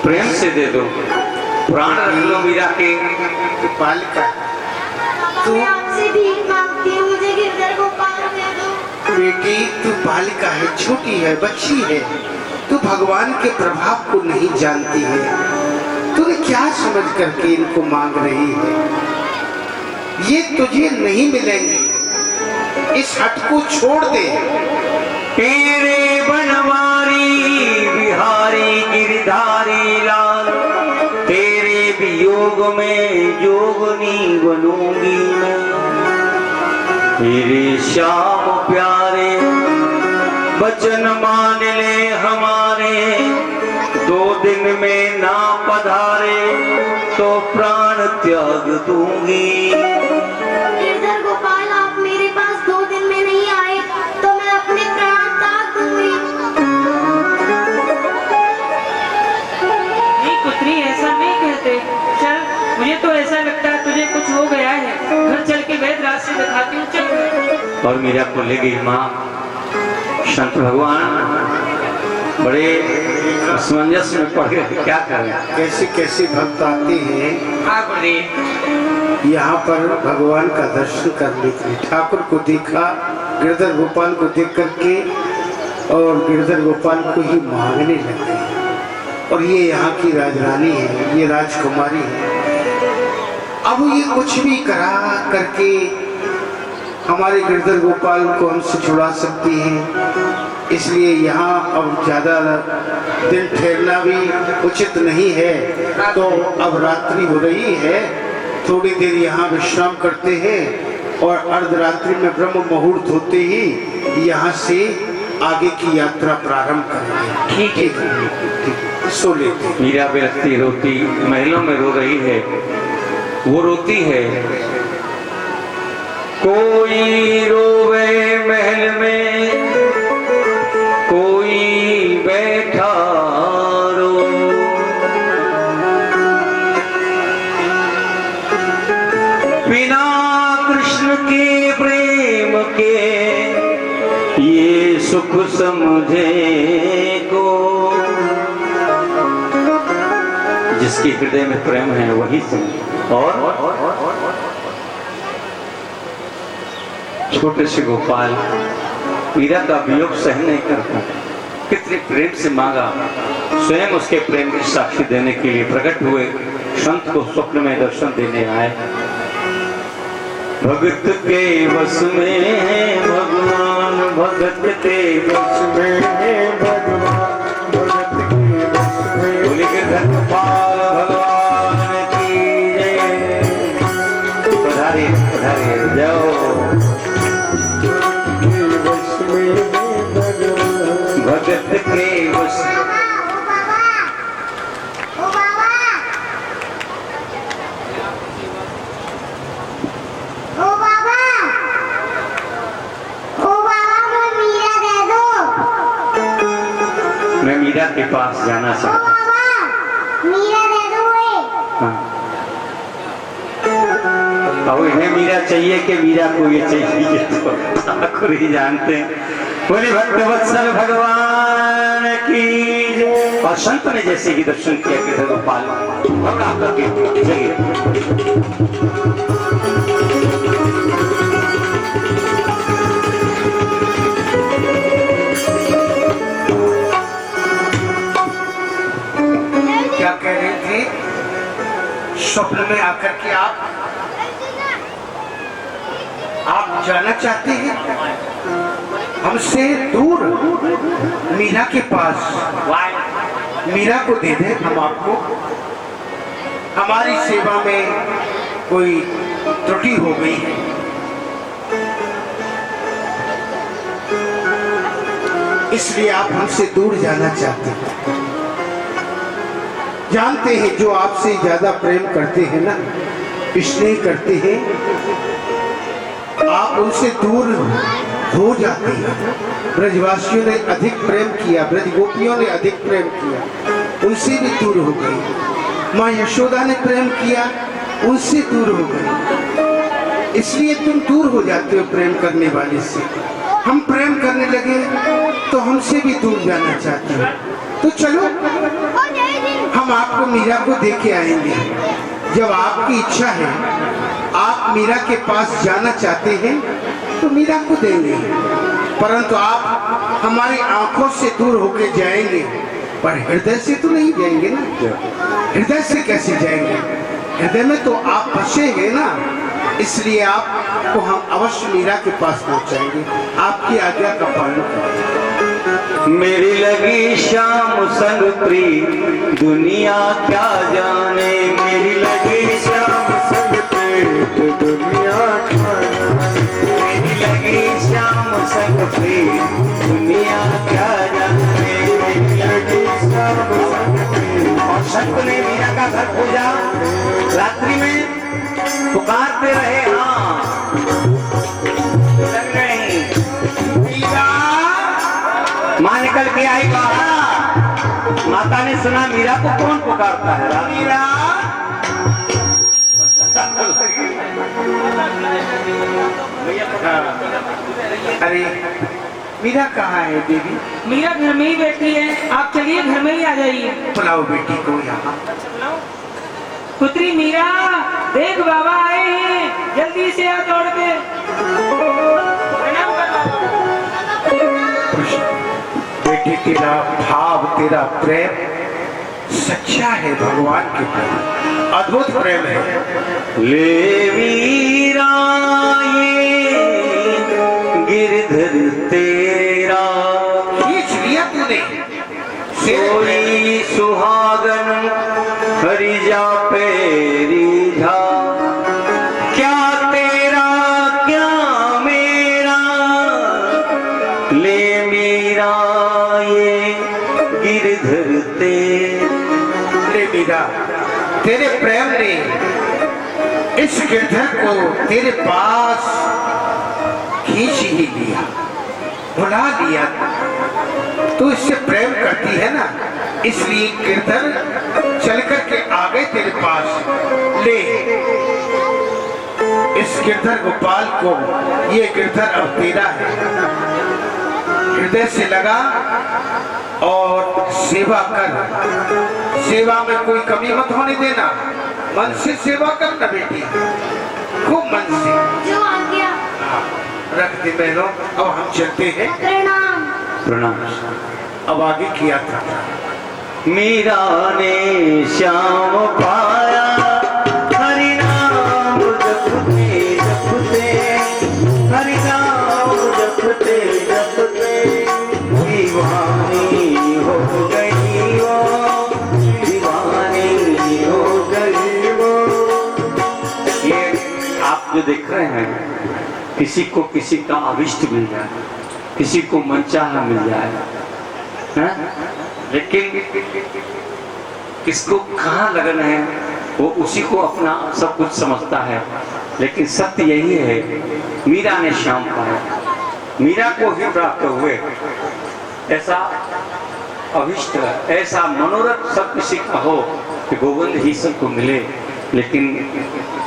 प्रेम से दे दो, प्राण रख लो मीरा के। बालिका तू मैं आपसे भीख मांगती हूँ, मुझे गिरधर गोपाल दे दो। बेटी तू बालिका है, छोटी है, बच्ची है, तू भगवान के प्रभाव को नहीं जानती है। तूने क्या समझ करके इनको मांग रही है? ये तुझे नहीं मिलेंगे, इस हट को छोड़ दे। तेरे बनवारी बिहारी गिरधारी लाल, तेरे वियोग में जोगनी बनूंगी मैं। तेरे श्याम प्यारे वचन मान ले हमारे, 2 दिन में ना पधारे तो प्राण त्याग दूंगी। गिरधर गोपाल आप मेरे पास 2 दिन में नहीं आए तो मैं अपने प्राण त्याग दूंगी। नहीं पुत्री, ऐसा नहीं कहते। चल, मुझे तो ऐसा लगता है तुझे कुछ हो गया है। घर चल के वैद्य राज से दिखाती हूँ। चल। और मीरा को ले गई माँ। संत भगवान बड़े असमंजस में पड़ गए, क्या करें। कैसे कैसे भक्त आते हैं हाँ गुरुदेव। यहाँ पर भगवान का दर्शन करने के लिए। ठाकुर को देखा, गिरधर गोपाल को देख करके और गिरधर गोपाल को ही मांगने लग गए। और ये यहाँ की राजरानी है, ये राजकुमारी है। अब ये कुछ भी करा करके हमारे गिरधर गोपाल को हमसे छुड़ा सकती हैं, इसलिए यहाँ अब ज़्यादा दिन ठहरना भी उचित नहीं है। तो अब रात्रि हो रही है, थोड़ी देर यहाँ विश्राम करते हैं और अर्धरात्रि में ब्रह्म मुहूर्त होते ही यहाँ से आगे की यात्रा प्रारंभ करेंगे। ठीक है, ठीक, सो लेते हैं। मीरा बेलखती रोती महलों में रो रही है। वो रोती है, कोई रोवे महल में, कोई बैठा रो। बिना कृष्ण के प्रेम के ये सुख समझे को। जिसके हृदय में प्रेम है वही समझे। और छोटे से गोपाल मीरा का वियोग सहन नहीं करता, कितने प्रेम से मांगा। स्वयं उसके प्रेम की साक्षी देने के लिए प्रकट हुए, संत को स्वप्न में दर्शन देने आए। भगत के वश में है भगवान, भगत के वश में है भगवान, भगत के वश में। बोले गिरधर गोपाल भगवान की जय। पधारे पधारे जाओ। भगत के वश। मैं मीरा के पास जाना चाहता हूँ। मीरा दे दो। हाँ। अब इन्हें मीरा चाहिए कि मीरा को ये चाहिए, तो ठाकुर ही जानते हैं। बोले भक्त वत्सल भगवान की जय। और संत ने जैसे ही दर्शन किया कि गोपाल घबरा करके जय। क्या कह रहे थे? स्वप्न में आकर के आप जाना चाहते हैं हमसे दूर, मीरा के पास। मीरा को दे दे हम आपको। हमारी सेवा में कोई त्रुटि हो गई है, इसलिए आप हमसे दूर जाना चाहते हैं। जानते हैं जो आपसे ज्यादा प्रेम करते हैं ना, स्नेह करते हैं, आप उनसे दूर हो जाते हैं। ब्रजवासियों ने अधिक प्रेम किया, ब्रज गोपियों ने अधिक प्रेम किया, उनसे भी दूर हो गई। माँ यशोदा ने प्रेम किया, उनसे दूर हो गई। इसलिए तुम दूर हो जाते हो प्रेम करने वाले से। हम प्रेम करने लगे तो हमसे भी दूर जाना चाहते हैं। तो चलो हम आपको मीरा को दे के आएंगे। जब आपकी इच्छा है, आप मीरा के पास जाना चाहते हैं तो मीरा को देंगे, परंतु आप हमारी आंखों से दूर होकर जाएंगे, पर हृदय से तो नहीं जाएंगे ना। हृदय से कैसे जाएंगे? हृदय में तो आप बसे हैं ना, इसलिए आपको हम अवश्य मीरा के पास पहुंचाएंगे। आपकी आज्ञा का पालन करें। मेरी लगी श्याम संग प्री दुनिया क्या जाने, मेरी लगी श्याम संग प्री दुनिया क्या जाने, मेरी लगी श्याम संग प्री दुनिया क्या जाने, मेरी लगी श्याम संग प्री। और संत ने मीरा का घर खोजा, रात्रि में पुकारते रहे, हाँ लग नहीं। माँ निकल के आई बाहर, माता ने सुना मीरा को कौन पुकारता है। मीरा अरे मीरा कहाँ है देवी? मीरा घर में ही बैठी है, आप चलिए घर में ही आ जाइए। बुलाओ बेटी को यहाँ। पुत्री मीरा, देख बाबा आए हैं, जल्दी से आ दौड़ के। प्रणाम कर बाबा। बेटी तेरा भाव, तेरा प्रेम सच्चा है, भगवान के प्रेम, अद्भुत प्रेम है। ले वीरा ये गिरधर तेरा, खींच लिया तूने। सोई सुहागन हरिजा पेरी झा, क्या तेरा क्या मेरा, ले मीरा ये गिरधर तेरा। ले मीरा, तेरे प्रेम ने इस गिरधर को तेरे पास खींच ही लिया, बुला लिया। तू इससे प्रेम करती है ना, इसलिए गिरधर चल कर के आ गए तेरे पास। ले इस गिरधर गोपाल को, ये गिरधर अब तेरा है। हृदय से लगा और सेवा कर। सेवा में कोई कमी मत होने देना, मन से सेवा करना बेटी, खूब मन से। जो आज्ञा। रख दे बहनों, अब हम चलते हैं। प्रणाम। प्रणाम। अब आगे की यात्रा। मीरा ने श्याम पाया, हरि नाम जपते जपते, हरि नाम जपते जपते, दीवानी हो गई वो, दीवानी हो गई वो। ये आप जो देख रहे हैं, किसी को किसी का अभिष्ट मिल जाए, किसी को मनचाहा मिल जाए, है? लेकिन किसको कहाँ लगन है वो उसी को अपना सब कुछ समझता है। लेकिन सत्य यही है, मीरा ने श्याम पाया, मीरा को ही प्राप्त हुए। ऐसा अभिष्ट, ऐसा मनोरथ सब किसी का हो कि गोविंद ही सबको मिले, लेकिन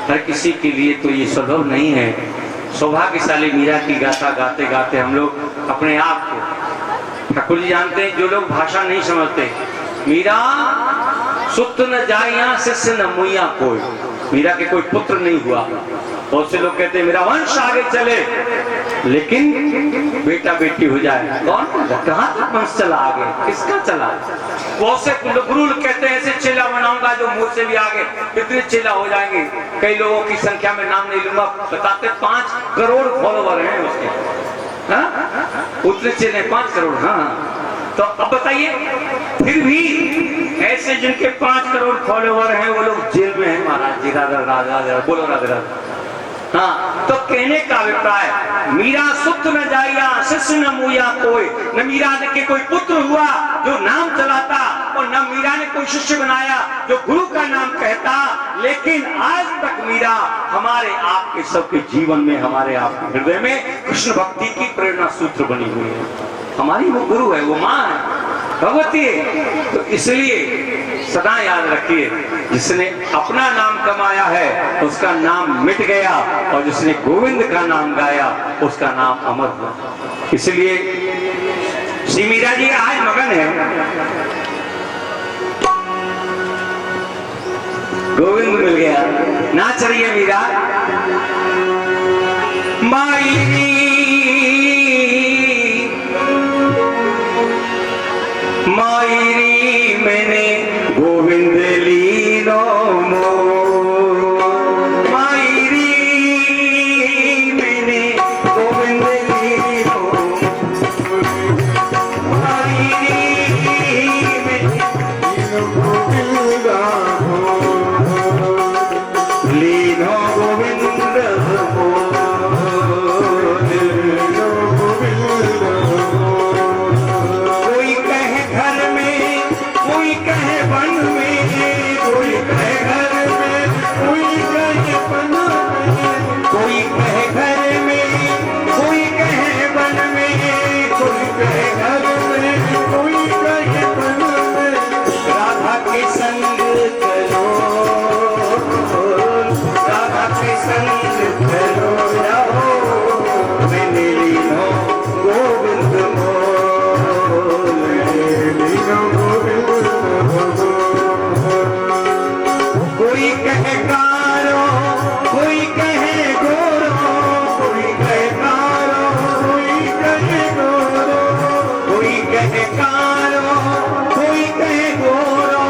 हर किसी के लिए तो ये संभव नहीं है। सौभाग्यशाली मीरा की गाथा गाते गाते हम लोग अपने आप को, ठाकुर जी जानते हैं, जो लोग भाषा नहीं समझते, मीरा सुत न जाया शिष्य न मुइया कोई, मीरा के कोई पुत्र नहीं हुआ। बहुत से लोग कहते हैं मेरा वंश आगे चले, लेकिन बेटा बेटी हो जाए, कौन कहाँ तक वंश चला आगे, किसका चला। बहुत से गुरु कहते हैं ऐसे चेला बनाऊंगा जो मुझ से भी आगे, कितने चेला हो जाएंगे। कई लोगों की संख्या में नाम नहीं लूंगा, बताते 5 करोड़ फॉलोवर हैं उसके, उतने चले 5 करोड़। हाँ, तो अब बताइए, फिर भी ऐसे जिनके 5 करोड़ फॉलोवर हैं वो लोग जेल में हैं। महाराज जी राधा राधा बोलो राधा राधा। हाँ, तो कहने का अभिप्राय, मीरा सुत न जाया शिष्य न मुया कोई, न मीरा के कोई पुत्र हुआ जो नाम चलाता, और न मीरा ने कोई शिष्य बनाया जो गुरु का नाम कहता। लेकिन आज तक मीरा हमारे आपके सबके जीवन में, हमारे आपके हृदय में कृष्ण भक्ति की प्रेरणा सूत्र बनी हुई है। हमारी वो गुरु है, वो माँ है, भगवती है। तो इसलिए सदा याद रखिए, जिसने अपना नाम कमाया है उसका नाम मिट गया, और जिसने गोविंद का नाम गाया उसका नाम अमर हुआ। इसलिए श्री मीरा जी आज मगन है। गोविंद मिल गया। नाच रही है मीरा। मायरी मायरी मैंने गोविंद लीनो मोर। मायरी मैंने गोविंद लीनो मायरी लीनो गोविंद कोई कहे घर में, कोई कहे वन में, कोई कहे घर में, कोई कहे वन में, कोई कहे घर में, कोई कहे वन में, कोई कहे घर में, कोई कहे वन में। राधा के संग चलो, राधा के संग चलो जाओ, मैंने लीनो गोविंद मोल, लीनो गोविंद मोल। कोई कहे कारो, कोई कहे गोरो, कोई कहे कारो, कोई कहे गोरो, कोई कहे कारो, कोई कहे गोरो,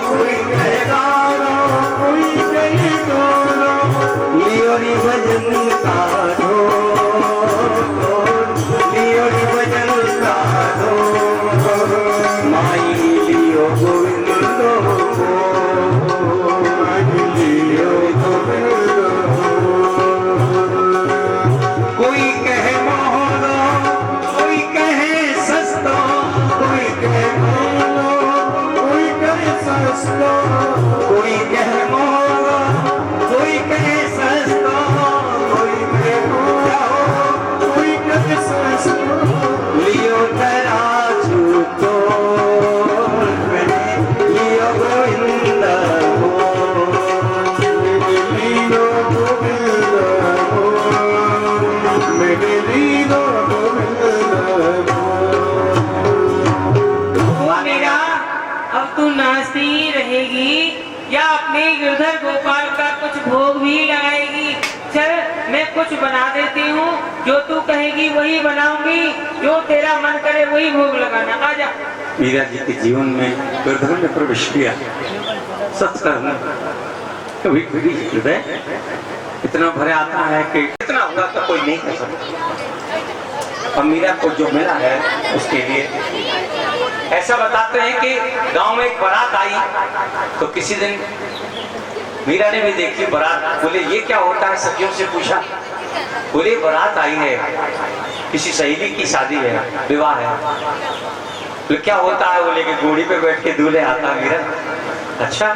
कोई कहे कारो, कोई कहे गोरो। लियो री भजन का ढोल, लियो री भजन का ढोल, माई लियो गोविंद कोई कहे मोहनो, कोई कहे सस्तो, कोई कहे मोहनो, कोई कहे सस्तो, कोई कहे मोहनो, कोई कहे सस्तो, कोई कहे मोहनो, कोई कहे सस्तो। लियो तराजू तो मैंने लियो गोविंद मोल, लियो गोविंद मोल, मैंने लियो गोविंद मोल। मीरा, अब तू नाचती ही रहेगी या अपने गिरधर गोपाल का कुछ भोग भी लगाएगी? चल, मैं कुछ बना देती हूँ, जो तू कहेगी वही बनाऊंगी, जो तेरा मन करे वही भोग लगाना। आजा। मीरा जी के जीवन में गिरधर ने प्रवेश किया। सच कहना, कभी कभी हृदय इतना भरे आता है कि इतना होगा तो कोई नहीं कर सकता। और मीरा को जो मिला है उसके लिए ऐसा बताते हैं कि गांव में एक बारात आई, तो किसी दिन मीरा ने भी देखी बारात। बोले ये क्या होता है? सखियों से पूछा। बोले बारात आई है, किसी सहेली की शादी है, विवाह है। बोले क्या होता है? बोले कि घोड़ी पे बैठ के दूल्हे आता है। मीरा, अच्छा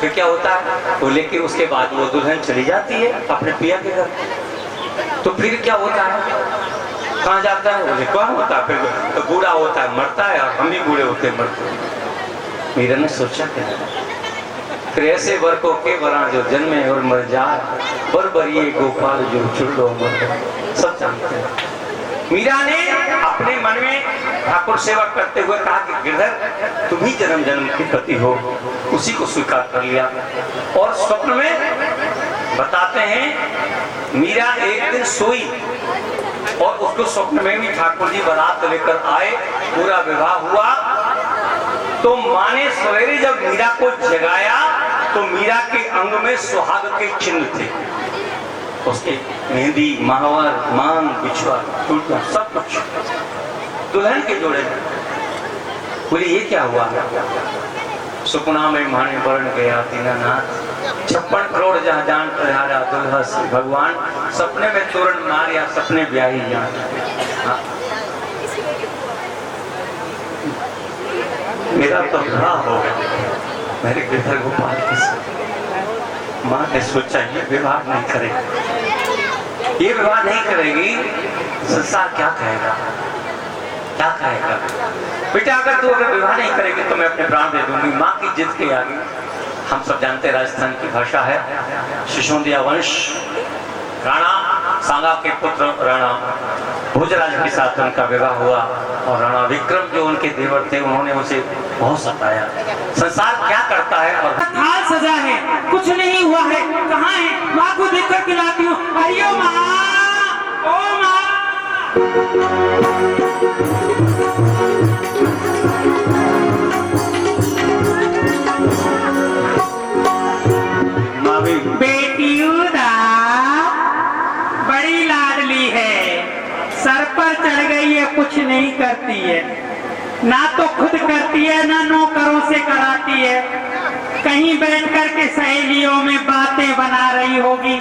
फिर क्या होता है? बोले कि उसके बाद वो दुल्हन चली जाती है अपने पिया के घर। तो फिर क्या होता है? कहाँ जाता है? बोले कौन होता है? फिर तो बूढ़ा होता है, मरता है, और हम भी बूढ़े होते हैं, मरते हैं। मीरा ने सोचा क्या, फिर ऐसे वर को के वरा जो जन्मे और मर जाए, बर बरिए गोपाल जो चुल्लो मर। सब जानते हैं। मीरा ने अपने मन में ठाकुर सेवा करते हुए कहा कि गिरधर तुम ही जन्म जन्म के पति हो, उसी को स्वीकार कर लिया। और स्वप्न में बताते हैं मीरा एक दिन सोई और उसको स्वप्न में भी ठाकुर जी बारात लेकर आए, पूरा विवाह हुआ। तो माँ ने सवेरे जब मीरा को जगाया तो मीरा के अंग में सुहाग के चिन्ह थे। उसके मेहंदी, महावर, मांग, बिछुआ, टूटा, सब कुछ दुल्हन के जोड़े में। बोले ये क्या हुआ? सुपना में माने वर्ण गया दीनानाथ, 56 करोड़ जहाँ जान प्रहारा दुल्हा से भगवान, सपने में तोरण मारिया, सपने ब्याही जान। मेरा तो विवाह हो गया मेरे गिरधर गोपाल के साथ। माँ ने सोचा ये विवाह नहीं करेगी, ये विवाह नहीं करेगी, संसार क्या कहेगा, क्या कहेगा? बेटा अगर तू अगर विवाह नहीं करेगी तो मैं अपने प्राण दे दूंगी। माँ की जिद के आगे, हम सब जानते हैं राजस्थान की भाषा है, शिशोदिया वंश, राणा सांगा के पुत्र राणा भोजराज के साथ उनका विवाह हुआ और राणा विक्रम जो उनके देवर थे उन्होंने उसे बहुत सताया। संसार क्या करता है और थाल सजा है, कुछ नहीं हुआ है, कहाँ है? माँ को देखकर खिलाती हूँ। अरे ओ माँ, ओ माँ। माँ भी बेटी उदा बड़ी लाडली है, सर पर चढ़ गई है, कुछ नहीं करती है, ना तो खुद करती है ना नौकरों से कराती है। कहीं बैठ कर के सहेलियों में बातें बना रही होगी,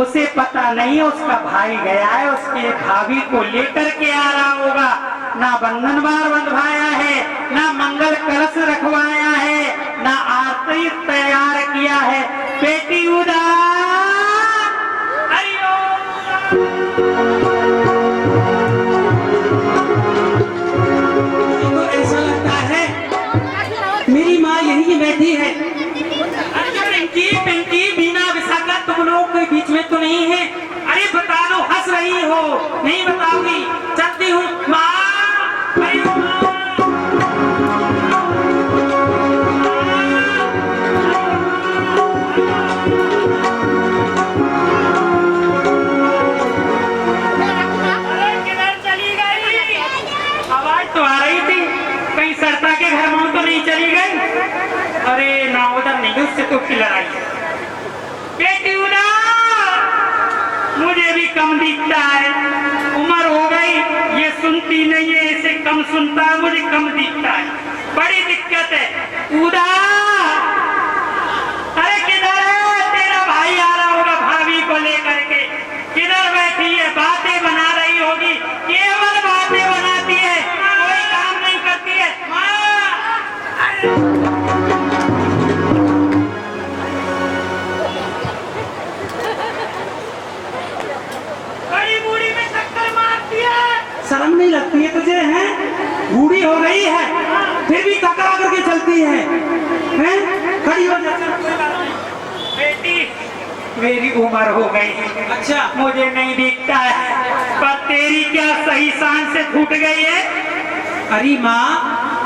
उसे पता नहीं उसका भाई गया है, उसके भाभी को लेकर के आ रहा होगा। ना बंधन बार बंधवाया है, ना मंगल कलश रखवाया है, ना आरती तैयार किया है। बेटी उदा तो ऐसा लगता है मेरी माँ यहीं बैठी है। पिंकी पिंकी बीना विशाखा तुम लोग के बीच में तो नहीं है? अरे बता दो, हंस रही हो, नहीं बताओगी? चलती हूँ माँ। अरे ओ माँ। तो आ रही थी, कहीं सरता के घर में तो नहीं चली गई? अरे ना उधर नहीं, उससे तो की लड़ाई है। बेटी उदा मुझे भी कम दिखता है, उम्र हो गई, ये सुनती नहीं है, इसे कम सुनता है, मुझे कम दिखता है, बड़ी दिक्कत है। उदा अरे किधर है? तेरा भाई आ रहा होगा भाभी को लेकर के, किधर बैठी है? बातें बना रही होगी, केवल बातें बनाती है, कोई काम नहीं करती है। बड़ी बूढ़ी में चक्कर मारती है, शर्म नहीं लगती है तुझे? हैं, बूढ़ी हो गई है फिर भी टकरा करके चलती है, हैं? खड़ी हो जा। बेटी मेरी उम्र हो गई, अच्छा मुझे नहीं दिखता है, पर तेरी क्या सही शान से फूट गई है? अरे माँ,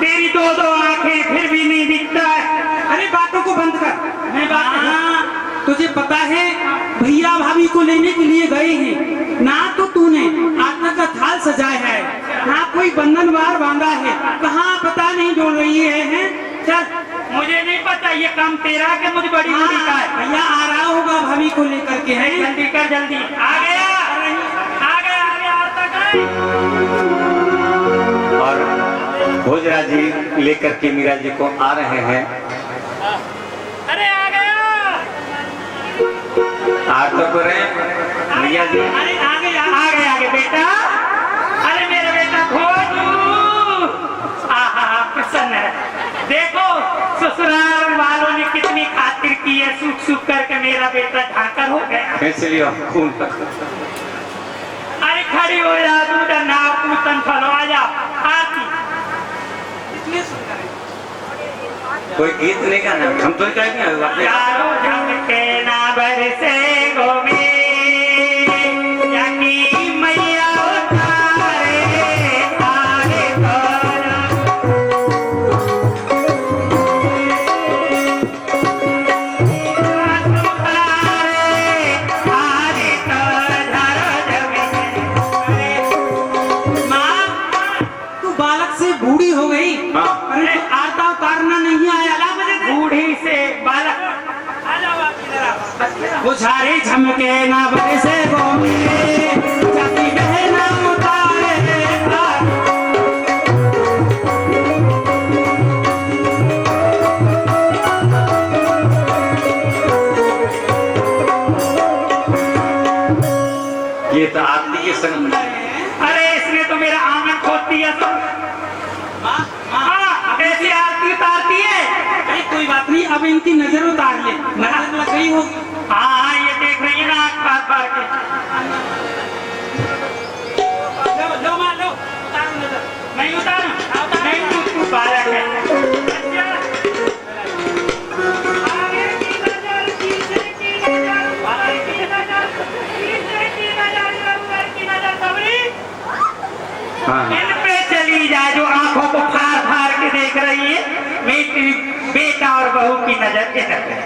तेरी दो दो आंखें फिर भी नहीं दिखता है। अरे बातों को बंद कर, मैं बात तुझे पता है भैया भाभी को लेने के लिए गए हैं, ना तो तूने आटा का थाल सजाया है, ना कोई बंधनवार बांधा है, कहाँ पता नहीं जोड़ रही है? चल, मुझे नहीं पता ये काम तेरा के मुझे बड़ी बड़ी का है। भैया आ रहा होगा भाभी को लेकर के, है? जल्दी कर, जल्दी आ गया, आ गया, आ गया, आता है। और भोजराज जी लेकर के मीरा जी को आ रहे हैं। अरे आ गया, आ तो रहे भैया जी। अरे आ गया, आ गया, आ गया बेटा। अरे मेरा बेटा भोजू, प्रसन्न है। देखो ससुराल वालों ने कितनी खातिर की है, सूख सूख करके मेरा बेटा झांकर हो गया। इसलिए खून अरे खड़ी हो जा, दूध ना पूतन फलो, आ जा आरती। कोई गीत नहीं गाना, हम तो कहेंगे यारो जग के ना बरसे गोमे याकी मैया उतारे आरे तोरा। तू बालक से बूढ़ी हो गई, अरे तो आरता उतारना नहीं आया? बूढ़ी से बालक बुझारे झमके ना बरसे गोमे जाती बहना उतारे। ये तो आरती के संग। अरे इसने तो मेरा आंगन खोद दिया। ऐसी आरती उतारती है? अरे कोई बात नहीं, अब इनकी नजर उतार ले, नजर लग गई होगी। हाँ, ये देख रही है ना आँख फाड़ फाड़ के। लो लो माँ लो, उतारो नजर। नहीं उतारू, नहीं तू बालक है। आगे की नजर, पीछे की नजर, आगे की नजर, पीछे की नजर, ऊपर की नजर, सबरी बैठ के करते हैं।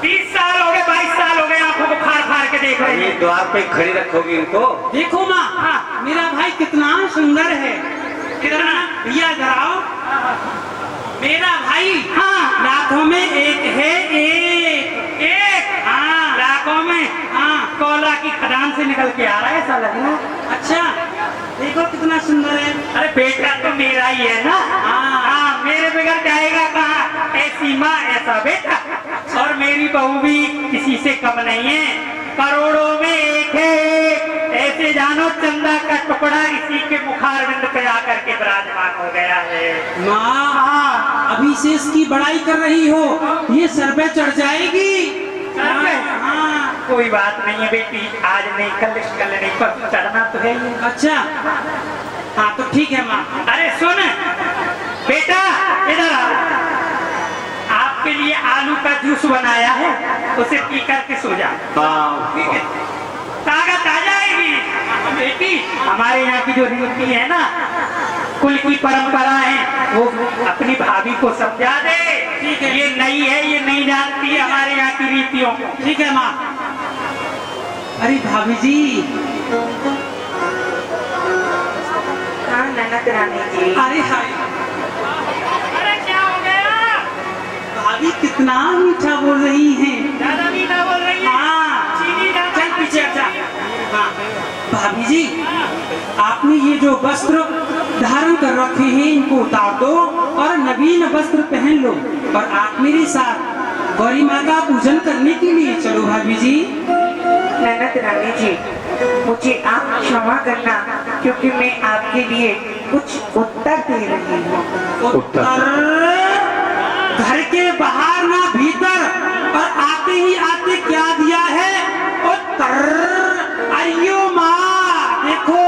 30 साल हो गए, 22 साल हो गए आंखों को फाड़ फाड़ के देख रहे ये हैं। द्वार पे खड़ी रखोगी इनको? देखो माँ, हाँ, मेरा भाई कितना सुंदर है। कितना भैया जराओ, मेरा भाई हाँ लाखों में एक है, एक हाँ लाखों में, हाँ कोला की खदान से निकल के आ रहा है ऐसा लग रहा। अच्छा देखो कितना सुंदर है। अरे बेटा तो मेरा ही है ना। हाँ मेरे बगैर जाएगा कहाँ, ऐसी माँ ऐसा बेटा। और मेरी बहू भी किसी से कम नहीं है, करोड़ों में एक है। ऐसे जानो चंदा का टुकड़ा इसी के मुखारविंद पे आकर के विराजमान हो गया है। माँ अभी से इसकी बड़ाई कर रही हो, ये सर पे चढ़ जाएगी। हाँ कोई बात नहीं है बेटी, आज नहीं कल नहीं पर चढ़ना तो है ही। अच्छा हाँ तो ठीक है माँ। अरे सुन बेटा, इधर आ। आपके लिए आलू का जूस बनाया है, उसे पी करके सो जा। हाँ ठीक है, ताकत आ जाएगी। बेटी हमारे यहाँ की जो रीति है ना, कुल की परंपरा है, वो अपनी भाभी को समझा दे। ठीक है, ये नई है, ये नहीं जानती है हमारे यहाँ की रीतियों को। ठीक है माँ। अरे भाभी जी। हाँ ननद रानी जी। अरे हाय अरे क्या हो गया? भाभी कितना मीठा बोल रही हैं। ज्यादा मीठा बोल रही है। हाँ चीनी डाल- चल पीछे अच्छा। हाँ भाभी जी, आपने ये जो वस्त्र धारण कर रखे हैं इनको उतार दो और नवीन वस्त्र पहन लो और आप मेरे साथ गौरी माँ का पूजन करने के लिए चलो भाभी जी। ननद रानी जी, मुझे आप क्षमा करना, क्योंकि मैं आपके लिए कुछ उत्तर दे रही हूँ। उत्तर घर के बाहर ना भीतर, और आते ही आते क्या दिया है उत्तर। अयो माँ देखो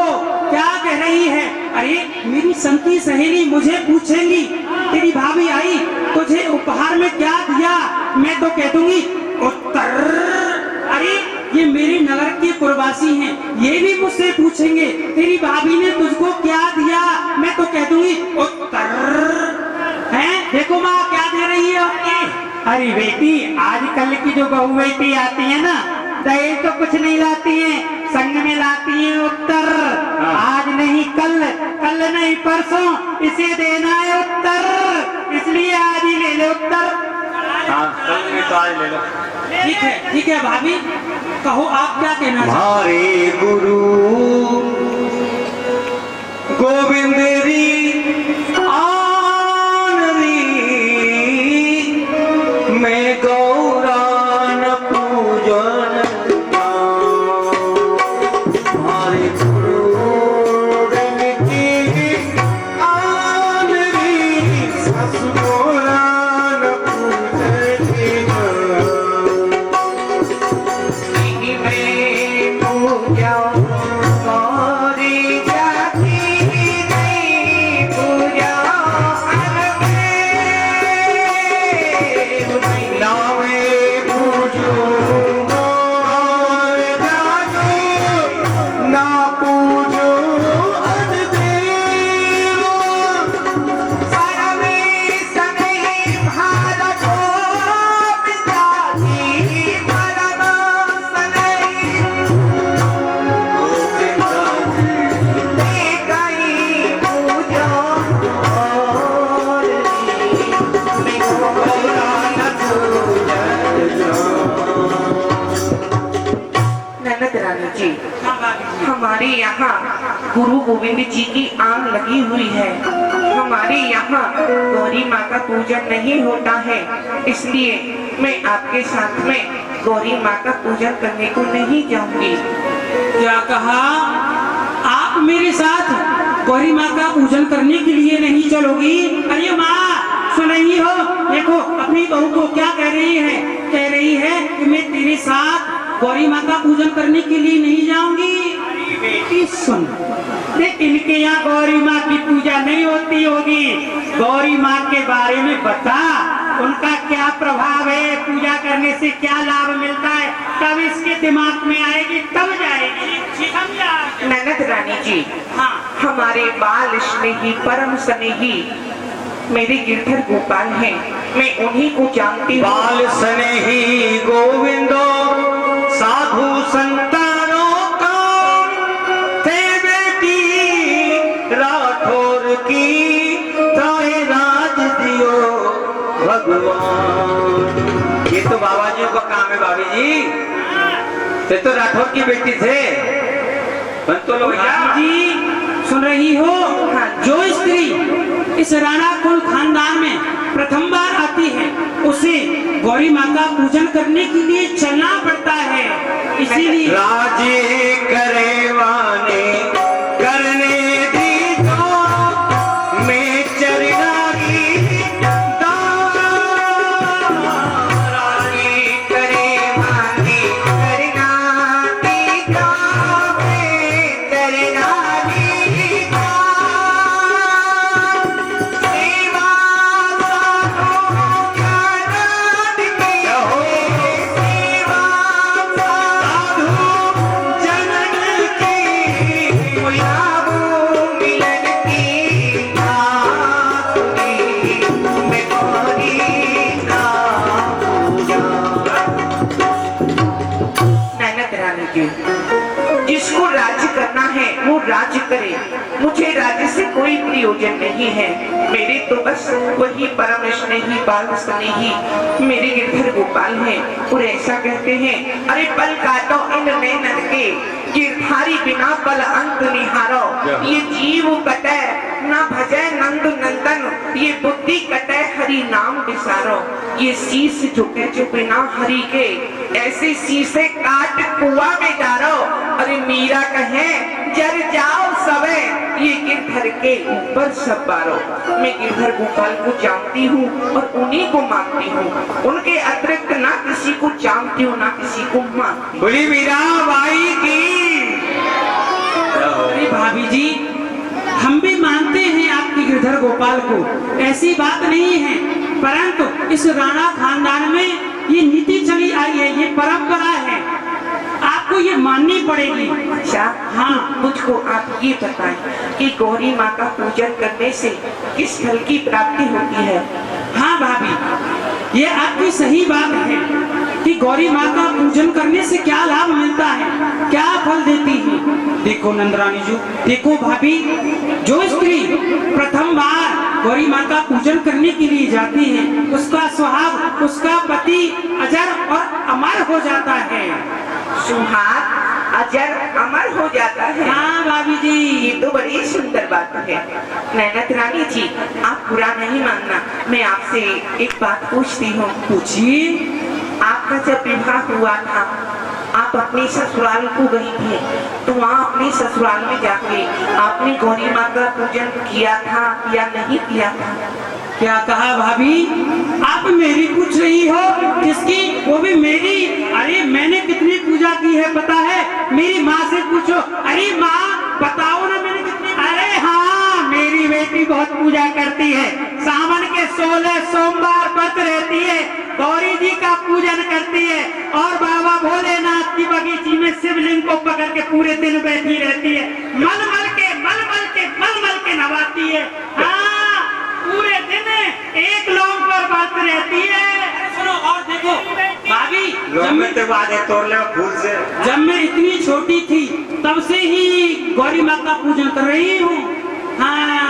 क्या कह रही है। अरे मेरी संती सहेली मुझे पूछेंगी तेरी भाभी आई तुझे उपहार में क्या दिया, मैं तो कह दूंगी उत्तर। अरे ये मेरे नगर के प्रवासी हैं, ये भी मुझसे पूछेंगे तेरी भाभी ने तुझको क्या दिया, मैं तो कह दूंगी उत्तर। हैं देखो माँ क्या दे रही है आपकी। अरे बेटी, आजकल की जो बहू बेटी आती है ना, दहेज तो कुछ नहीं लाती है, संग में लाती है उत्तर। आज नहीं कल, कल नहीं परसों, इसे देना है उत्तर, इसलिए आज ही ले ले उत्तर। हाँ कल में तो आज ले लो। ठीक है भाभी, कहो आप क्या कहना चाहते हमारे गुरु गोविंद री आन री, मैं गौरान पूजन हमारे गुरु गोविंद की आन री, ससु गौरान पूजन ननद रानी जी, हाँ भाभी जी। हमारे यहाँ गुरु गोविंद जी की आग लगी हुई है। हमारे यहाँ गौरी माँ का पूजन नहीं होता है, इसलिए मैं आपके साथ में गौरी माँ का पूजन करने को नहीं जाऊंगी। क्या कहा आप मेरे साथ गौरी माँ का पूजन करने के लिए नहीं चलोगी। अरे माँ सुन रही हो, देखो अपनी बहू को क्या कह रही है, कह रही है कि मैं तेरे साथ गौरी माँ का पूजन करने के लिए नहीं जाऊंगी। अरे बेटी सुन, देख इनके यहाँ गौरी माँ की पूजा नहीं होती होगी, गौरी माँ के बारे में बता, उनका क्या प्रभाव है, पूजा करने से क्या लाभ मिलता है, तब इसके दिमाग में आएगी तब जाएगी। समझा ननद रानी जी, हाँ हमारे बाल स्नेही परम स्नेही मेरे गिरधर गोपाल हैं, मैं उन्हीं को जानती हूँ। बाल स्नेही गोविंदो साधु संतानों का थे बेटी राठौर की ताए राज दियो भगवान। ये तो बाबा जी का काम है। भाभी जी ये तो राठौर की बेटी थे। तो लोग जी सुन रही हो, जो स्त्री इस राणा कुल खानदान में प्रथम बार आती है उसे गौरी माँ का पूजन करने के लिए चलना पड़ता है। इसीलिए राजे करे वाने करने दी तो मैं चरणारी राजे करे वाने करना दी तो मैं चरणारी सेवा जिसको राज्य करना है वो राज्य करे, मुझे राज्य से कोई प्रयोजन नहीं है। मेरे तो बस वही परम स्नेही बाल स्नेही मेरे गिरधर गोपाल हैं। और ऐसा कहते हैं, अरे पल काटो इन नैनन के गिरधारी बिना पल अंत निहारो। ये जीव कटे ना भजय नंद नंदन, ये बुद्धि कटे हरि नाम विसारो। ये शीश झुके जो बिना हरि के, ऐसे शीशे काट कुआ में डारो। अरे मीरा कहे जर जाओ सबे, ये गिरधर के ऊपर सब बारो। मैं गिरधर गोपाल को जानती हूँ और उन्हीं को मानती हूँ, उनके अतिरिक्त ना किसी को जानती हूँ ना किसी को मानती। बोली मीरा बाई की। अरे भाभी जी हम भी मानते हैं आपके गिरधर गोपाल को, ऐसी बात नहीं है, परंतु इस राणा खानदान में ये नीति चली आई है, ये परंपरा है, आपको ये माननी पड़ेगी। अच्छा हाँ, मुझको आप ये बताएं कि गौरी माँ का पूजन करने से किस फल की प्राप्ति होती है? हाँ भाभी ये आपकी सही बात है कि गौरी माँ का पूजन करने से क्या लाभ मिलता है, क्या फल देती है। देखो नंदरानी जी, देखो भाभी, जो स्त्री प्रथम बार गौरी माँ का पूजन करने के लिए जाती है उसका स्वभाव, उसका पति अजर और अमर हो जाता है। सुहाग अजर अमर हो जाता है। हाँ भाभी जी, ये तो बड़ी सुंदर बात है। नैनत रानी जी आप बुरा नहीं मानना, मैं आपसे एक बात पूछती हूँ। पूछिए। आपका जब विवाह हुआ था आप अपने ससुराल को गई थी, तो वहाँ अपने ससुराल में जाके आपने गौरी माँ का पूजन किया था या नहीं किया था? क्या कहा भाभी, आप मेरी पूछ रही हो? किसकी? वो भी मेरी। अरे मैंने कितनी पूजा की है पता है? मेरी माँ से पूछो। अरे माँ बताओ ना मैंने कितनी। अरे हाँ मेरी बेटी बहुत पूजा करती है, सावन के 16 सोमवार व्रत रहती है, गौरी जी का पूजन करती है और बाबा भोलेनाथ की बगीची में शिवलिंग को पकड़ के पूरे दिन बैठी रहती है, मल मल के नवाती है। हाँ पूरे दिन एक लौंग पर बात रहती है। सुनो और देखो भाभी, जब मैं इतनी छोटी थी तब से ही गौरी माँ का पूजन कर रही हूँ। हाँ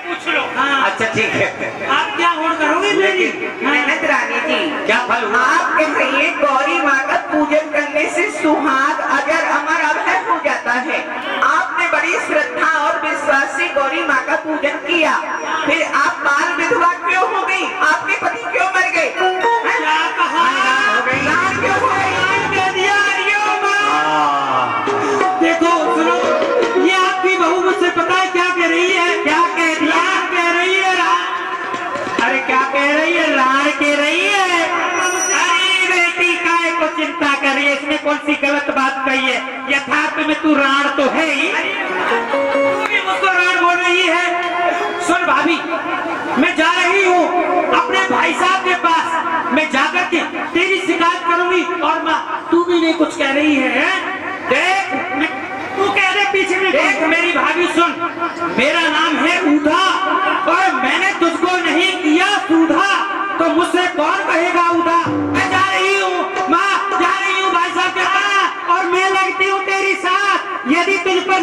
पूछ लो। हाँ अच्छा ठीक है, आप क्या होड़ करोगे मेरी? नैनत रानी जी क्या फल हुआ? आप कह रही है गौरी माँ का पूजन करने से सुहाग अजर अमर अभय हो जाता है। आपने बड़ी श्रद्धा और विश्वास से गौरी माँ का पूजन किया, फिर आप बाल विधवा क्यों हो गई? आपके पति क्यों मर गए? क्या कहा? लाल क्यों हो गई? देखो सुनो, ये आपकी बहू मुझसे पता है क्या कह रही है? क्या कह रही है? अरे क्या कह रही है? लाड़ कह रही है। अरे बेटी काय को चिंता कर रही है, इसमें कौन सी गलत बात कही है? यथार्थ में तू राण तो है ही, तू भी मुझको राण बोल रही है। सुन भाभी, मैं जा रही हूँ अपने भाई साहब के पास, मैं जाकर के तेरी शिकायत करूंगी। और माँ तू भी नहीं कुछ कह रही है? देख तू कह रहे पीछे में देख। मेरी भाभी सुन, मेरा नाम है ऊधा और मैंने तुझको नहीं किया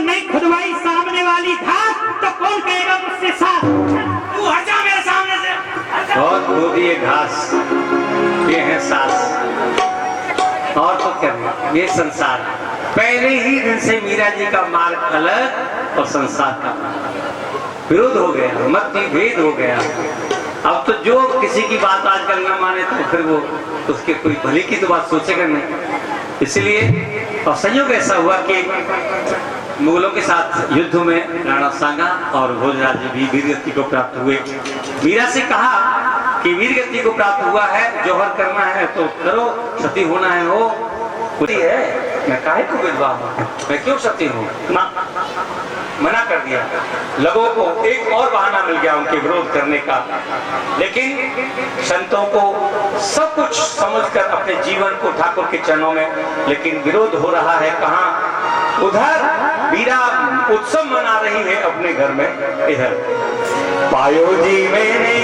नहीं खुदवाई सामने वाली धाक तो कौन कहेगा मुझसे साथ? तू हट जा मेरे सामने से। बहुत खोदी है घास, ये है सास, और तो क्या है? ये संसार पहले ही दिन से मीरा जी का मार्ग अलग और संसार का विरोध हो गया, मतभेद हो गया। अब तो जो किसी की बात आजकल न माने तो फिर वो उसके कोई भले की तो बात सोचेगा नहीं। इसलिए और संयोग ऐसा हुआ कि मुगलों के साथ युद्ध में राणा सांगा और भोजराज भी वीरगति को प्राप्त हुए। मीरा से कहा कि वीरगति को प्राप्त हुआ है, जौहर करना है तो करो, सती होना है हो है, मैं काहे को विधवा हूँ, मैं क्यों सती हूँ ना, मना कर दिया। लोगों को एक और बहाना मिल गया उनके विरोध करने का, लेकिन संतों को सब कुछ समझकर अपने जीवन को ठाकुर के चरणों में, लेकिन विरोध हो रहा है कहाँ? उधर मीरा उत्सव मना रही है अपने घर में, इधर पायो जी मैंने